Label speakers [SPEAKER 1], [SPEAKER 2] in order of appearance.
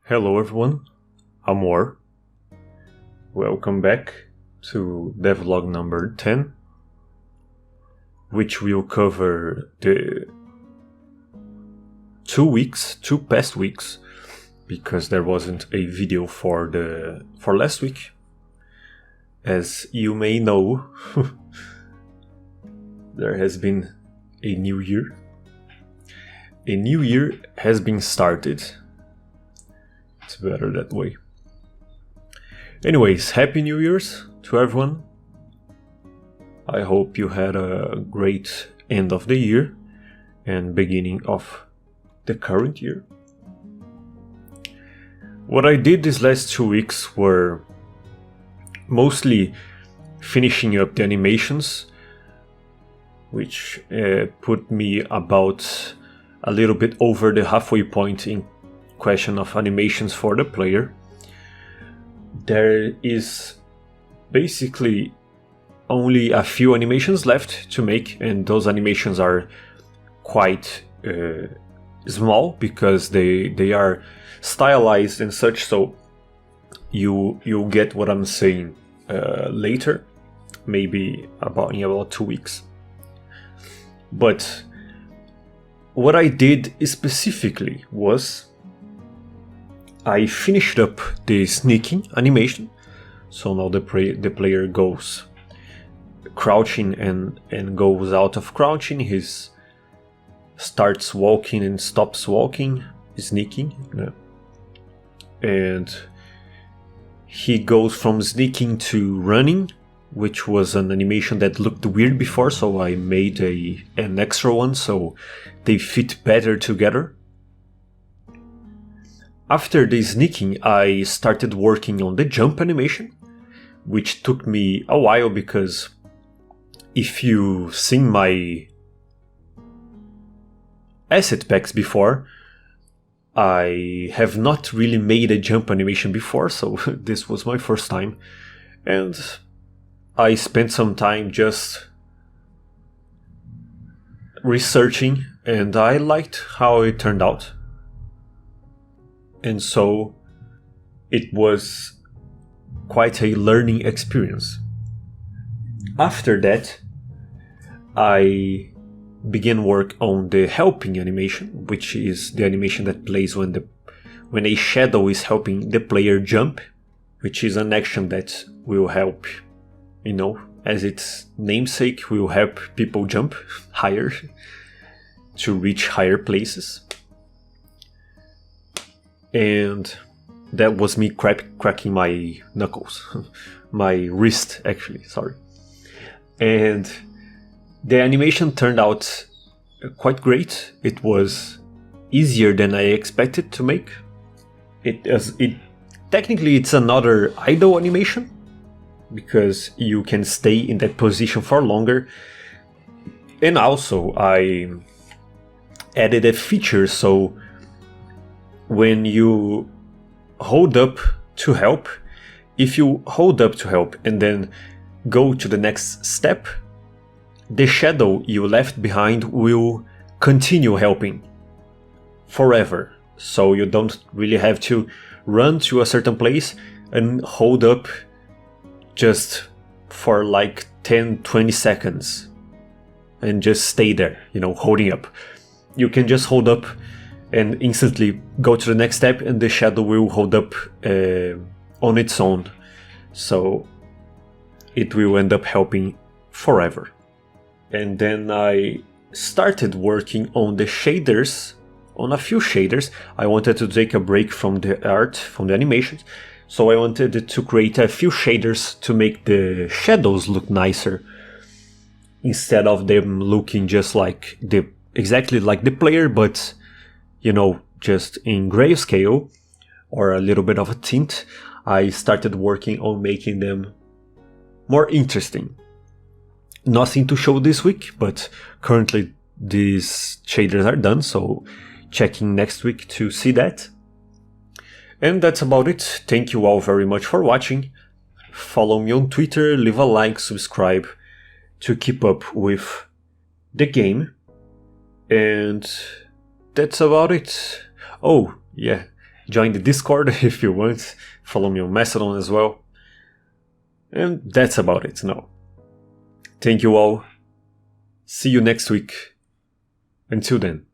[SPEAKER 1] Hello everyone, I'm War. Welcome back to Devlog number 10, which will cover the two past weeks, because there wasn't a video for last week. As you may know, there has been a new year. A new year has been started. It's better that way. Anyways, Happy New Year's to everyone. I hope you had a great end of the year and beginning of the current year. What I did these last 2 weeks were mostly finishing up the animations, which put me about a little bit over the halfway point in question of animations for the player. There is basically only a few animations left to make, and those animations are quite small because they are stylized and such, so you'll get what I'm saying later, maybe in about 2 weeks. But what I did specifically was I finished up the sneaking animation. So now the player goes crouching and goes out of crouching. He starts walking and stops walking, sneaking. And he goes from sneaking to running, which was an animation that looked weird before, so I made an extra one so they fit better together. After the sneaking, I started working on the jump animation, which took me a while because if you've seen my asset packs before, I have not really made a jump animation before, so this was my first time. And I spent some time just researching, and I liked how it turned out. And so it was quite a learning experience. After that, I began work on the helping animation, which is the animation that plays when a shadow is helping the player jump, which is an action that will help, as its namesake, will help people jump higher to reach higher places. And that was me cracking my knuckles. My wrist, actually, sorry. And the animation turned out quite great. It was easier than I expected to make. Technically it's another idle animation, because you can stay in that position for longer. And also I added a feature, so when you hold up to help, if you hold up to help and then go to the next step, the shadow you left behind will continue helping forever. So you don't really have to run to a certain place and hold up just for like 10-20 seconds and just stay there, holding up. You can just hold up and instantly go to the next step, and the shadow will hold up on its own. So it will end up helping forever. And then I started working on the shaders, on a few shaders. I wanted to take a break from the art, from the animations. So I wanted to create a few shaders to make the shadows look nicer, instead of them looking just exactly like the player, but just in grayscale or a little bit of a tint. I started working on making them more interesting. Nothing to show this week, but currently these shaders are done, so checking next week to see that. And that's about it. Thank you all very much for watching. Follow me on Twitter, leave a like, subscribe to keep up with the game. And that's about it. Oh, yeah. Join the Discord if you want. Follow me on Mastodon as well. And that's about it now. Thank you all. See you next week. Until then.